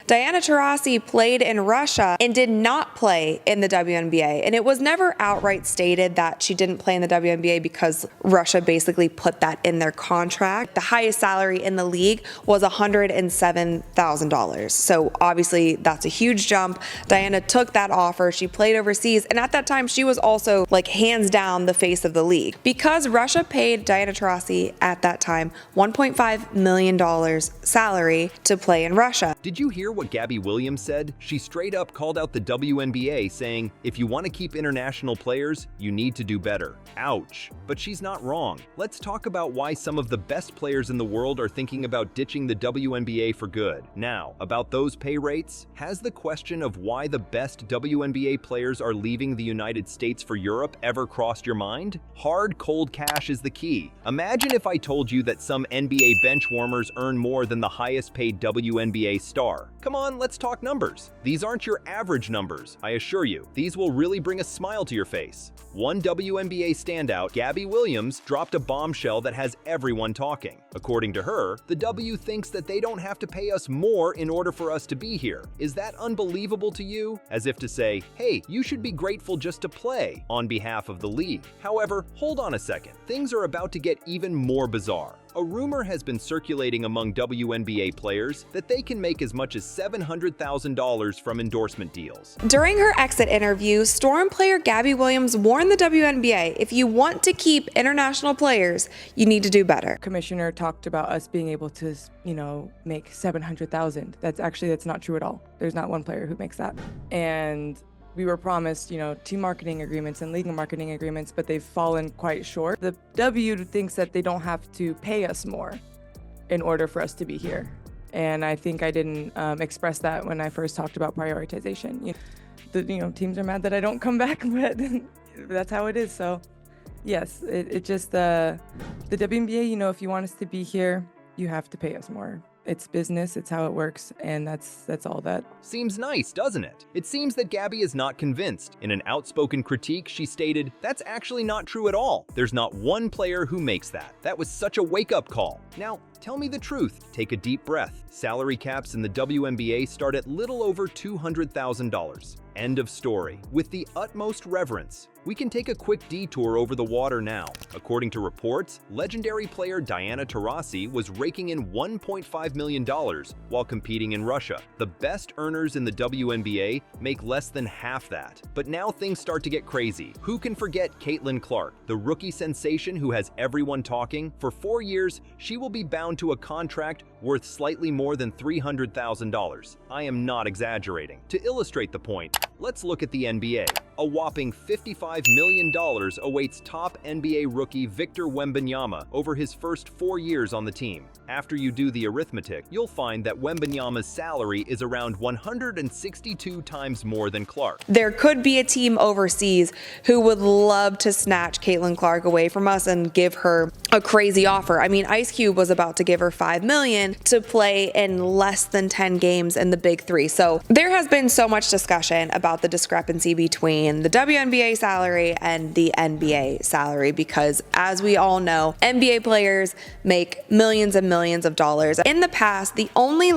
Diana Taurasi played in Russia and did not play in the WNBA. And it was never outright stated that she didn't play in the WNBA because Russia basically put that in their contract. The highest salary in the league was $107,000. So obviously that's a huge jump. Diana took that offer. She played overseas. And at that time, she was also like hands down the face of the league. Because Russia paid Diana Taurasi at that time $1.5 million salary to play in Russia. Did you hear what Gabby Williams said? She straight up called out the WNBA, saying, if you want to keep international players, you need to do better. Ouch. But she's not wrong. Let's talk about why some of the best players in the world are thinking about ditching the WNBA for good. Now, about those pay rates, has the question of why the best WNBA players are leaving the United States for Europe ever crossed your mind? Hard, cold cash is the key. Imagine if I told you that some NBA bench warmers earn more than the highest paid WNBA star. Come on, let's talk numbers. These aren't your average numbers, I assure you. These will really bring a smile to your face. One WNBA standout, Gabby Williams, dropped a bombshell that has everyone talking. According to her, the W thinks that they don't have to pay us more in order for us to be here. Is that unbelievable to you? As if to say, hey, you should be grateful just to play on behalf of the league. However, hold on a second. Things are about to get even more bizarre. A rumor has been circulating among WNBA players that they can make as much as $700,000 from endorsement deals. During her exit interview, Storm player Gabby Williams warned the WNBA, if you want to keep international players, you need to do better. Commissioner talked about us being able to, make $700,000. That's not true at all. There's not one player who makes that. And we were promised, team marketing agreements and league marketing agreements, but they've fallen quite short. The W thinks that they don't have to pay us more in order for us to be here. And I think I didn't express that when I first talked about prioritization. Teams are mad that I don't come back, but that's how it is. So yes, it just, the WNBA, if you want us to be here, you have to pay us more. It's business, it's how it works, and that's all that. Seems nice, doesn't it? It seems that Gabby is not convinced. In an outspoken critique, she stated, that's actually not true at all. There's not one player who makes that. That was such a wake-up call. Now, tell me the truth. Take a deep breath. Salary caps in the WNBA start at little over $200,000. End of story. With the utmost reverence, we can take a quick detour over the water now. According to reports, legendary player Diana Taurasi was raking in $1.5 million while competing in Russia. The best earners in the WNBA make less than half that. But now things start to get crazy. Who can forget Caitlin Clark, the rookie sensation who has everyone talking? For 4 years, she will be bound to a contract worth slightly more than $300,000. I am not exaggerating. To illustrate the point, let's look at the NBA. A whopping $55 million awaits top NBA rookie Victor Wembanyama over his first 4 years on the team. After you do the arithmetic, you'll find that Wembanyama's salary is around 162 times more than Clark. There could be a team overseas who would love to snatch Caitlin Clark away from us and give her a crazy offer. I mean, Ice Cube was about to give her $5 million to play in less than 10 games in the Big Three. So there has been so much discussion about the discrepancy between the WNBA salary and the NBA salary because, as we all know, NBA players make millions and millions of dollars. In the past, the only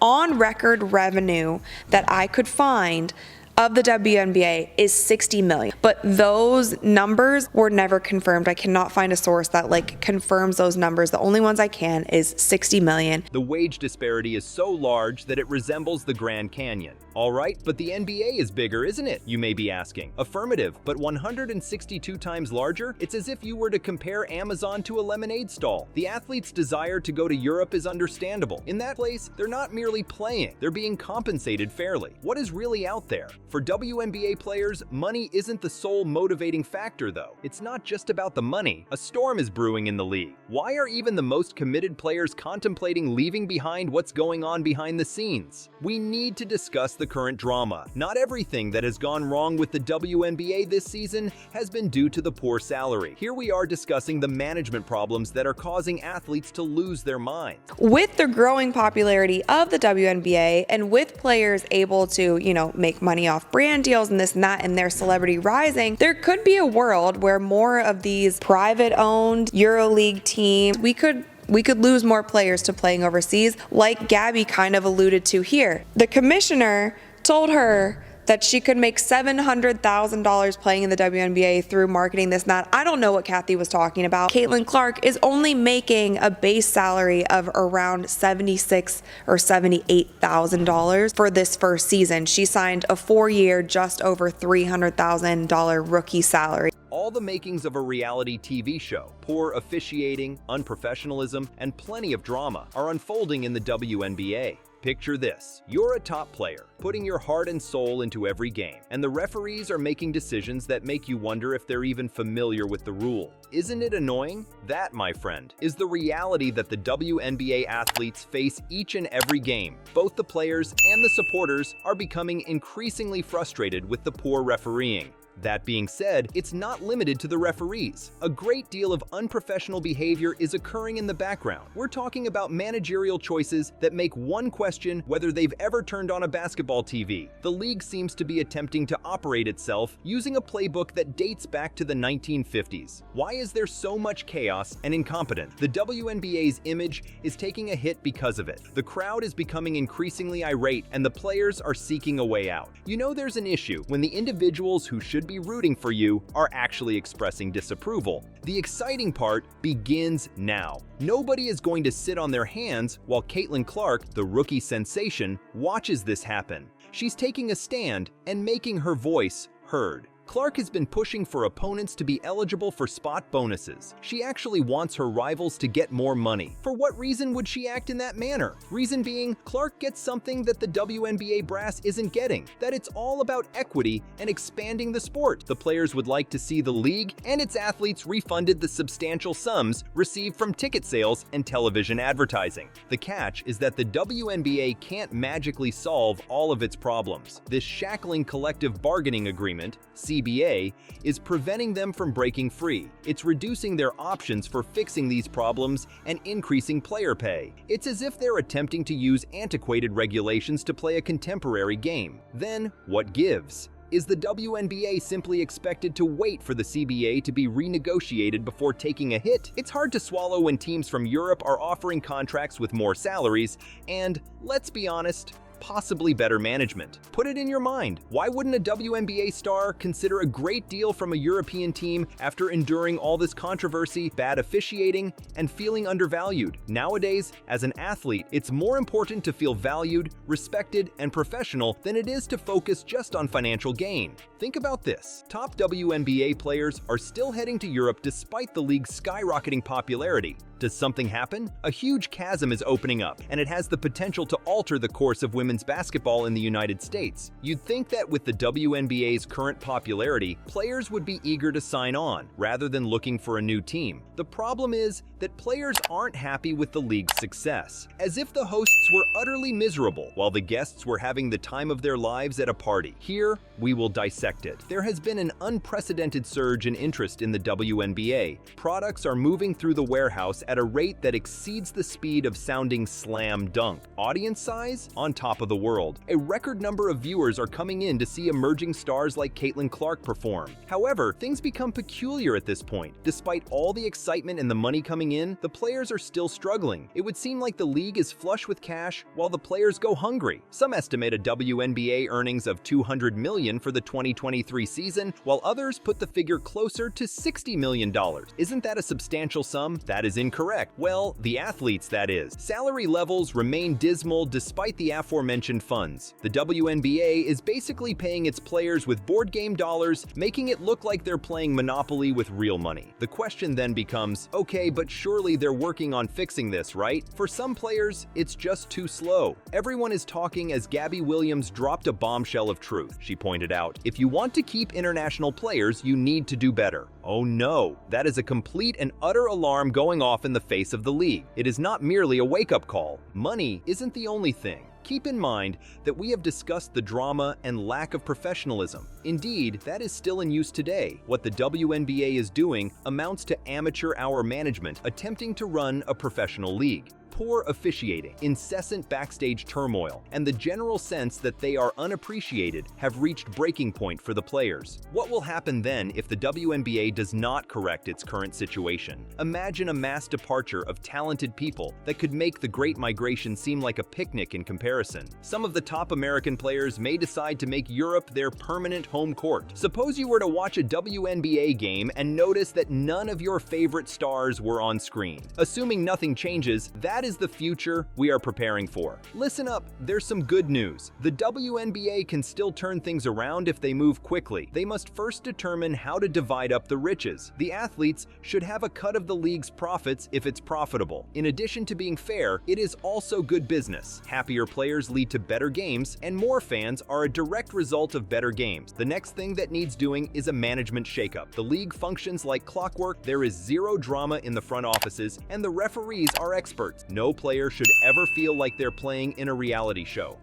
on-record revenue that I could find of the WNBA is $60 million. But those numbers were never confirmed. I cannot find a source that confirms those numbers. The only ones I can is $60 million. The wage disparity is so large that it resembles the Grand Canyon. All right, but the NBA is bigger, isn't it? You may be asking. Affirmative, but 162 times larger? It's as if you were to compare Amazon to a lemonade stall. The athlete's desire to go to Europe is understandable. In that place, they're not merely playing, they're being compensated fairly. What is really out there? For WNBA players, money isn't the sole motivating factor, though. It's not just about the money. A storm is brewing in the league. Why are even the most committed players contemplating leaving behind what's going on behind the scenes? We need to discuss the current drama. Not everything that has gone wrong with the WNBA this season has been due to the poor salary. Here we are discussing the management problems that are causing athletes to lose their minds. With the growing popularity of the WNBA and with players able to, make money off brand deals and this and that and their celebrity rising, there could be a world where more of these private-owned EuroLeague teams, we could We could lose more players to playing overseas, like Gabby kind of alluded to here. The commissioner told her that she could make $700,000 playing in the WNBA through marketing this and that. I don't know what Kathy was talking about. Caitlin Clark is only making a base salary of around $76,000 or $78,000 for this first season. She signed a 4-year, just over $300,000 rookie salary. All the makings of a reality TV show, poor officiating, unprofessionalism, and plenty of drama are unfolding in the WNBA. Picture this: you're a top player, putting your heart and soul into every game, and the referees are making decisions that make you wonder if they're even familiar with the rule. Isn't it annoying? That, my friend, is the reality that the WNBA athletes face each and every game. Both the players and the supporters are becoming increasingly frustrated with the poor refereeing. That being said, it's not limited to the referees. A great deal of unprofessional behavior is occurring in the background. We're talking about managerial choices that make one question whether they've ever turned on a basketball TV. The league seems to be attempting to operate itself using a playbook that dates back to the 1950s. Why is there so much chaos and incompetence? The WNBA's image is taking a hit because of it. The crowd is becoming increasingly irate, and the players are seeking a way out. You know there's an issue when the individuals who should be rooting for you are actually expressing disapproval. The exciting part begins now. Nobody is going to sit on their hands while Caitlin Clark, the rookie sensation, watches this happen. She's taking a stand and making her voice heard. Clark has been pushing for opponents to be eligible for spot bonuses. She actually wants her rivals to get more money. For what reason would she act in that manner? Reason being, Clark gets something that the WNBA brass isn't getting, that it's all about equity and expanding the sport. The players would like to see the league and its athletes refunded the substantial sums received from ticket sales and television advertising. The catch is that the WNBA can't magically solve all of its problems. This shackling collective bargaining agreement, CBA, is preventing them from breaking free. It's reducing their options for fixing these problems and increasing player pay. It's as if they're attempting to use antiquated regulations to play a contemporary game. Then, what gives? Is the WNBA simply expected to wait for the CBA to be renegotiated before taking a hit? It's hard to swallow when teams from Europe are offering contracts with more salaries and, let's be honest, possibly better management. Put it in your mind. Why wouldn't a WNBA star consider a great deal from a European team after enduring all this controversy, bad officiating, and feeling undervalued? Nowadays, as an athlete, it's more important to feel valued, respected, and professional than it is to focus just on financial gain. Think about this. Top WNBA players are still heading to Europe despite the league's skyrocketing popularity. Does something happen? A huge chasm is opening up, and it has the potential to alter the course of women's basketball in the United States. You'd think that with the WNBA's current popularity, players would be eager to sign on, rather than looking for a new team. The problem is that players aren't happy with the league's success, as if the hosts were utterly miserable, while the guests were having the time of their lives at a party. Here, we will dissect it. There has been an unprecedented surge in interest in the WNBA. Products are moving through the warehouse at a rate that exceeds the speed of sounding slam dunk. Audience size? On top of the world. A record number of viewers are coming in to see emerging stars like Caitlin Clark perform. However, things become peculiar at this point. Despite all the excitement and the money coming in, the players are still struggling. It would seem like the league is flush with cash while the players go hungry. Some estimate a WNBA earnings of $200 million for the 2023 season, while others put the figure closer to $60 million. Isn't that a substantial sum? That is incorrect. Well, the athletes, that is. Salary levels remain dismal despite the aforementioned funds. The WNBA is basically paying its players with board game dollars, making it look like they're playing Monopoly with real money. The question then becomes, okay, but surely they're working on fixing this, right? For some players, it's just too slow. Everyone is talking as Gabby Williams dropped a bombshell of truth. She pointed out, if you want to keep international players, you need to do better. Oh no, that is a complete and utter alarm going off in the face of the league. It is not merely a wake-up call. Money isn't the only thing. Keep in mind that we have discussed the drama and lack of professionalism. Indeed, that is still in use today. What the WNBA is doing amounts to amateur hour management attempting to run a professional league. Poor officiating, incessant backstage turmoil, and the general sense that they are unappreciated have reached breaking point for the players. What will happen then if the WNBA does not correct its current situation? Imagine a mass departure of talented people that could make the Great Migration seem like a picnic in comparison. Some of the top American players may decide to make Europe their permanent home court. Suppose you were to watch a WNBA game and notice that none of your favorite stars were on screen. Assuming nothing changes, that is the future we are preparing for. Listen up, there's some good news. The WNBA can still turn things around if they move quickly. They must first determine how to divide up the riches. The athletes should have a cut of the league's profits if it's profitable. In addition to being fair, it is also good business. Happier players lead to better games, and more fans are a direct result of better games. The next thing that needs doing is a management shakeup. The league functions like clockwork, there is zero drama in the front offices, and the referees are experts. No player should ever feel like they're playing in a reality show.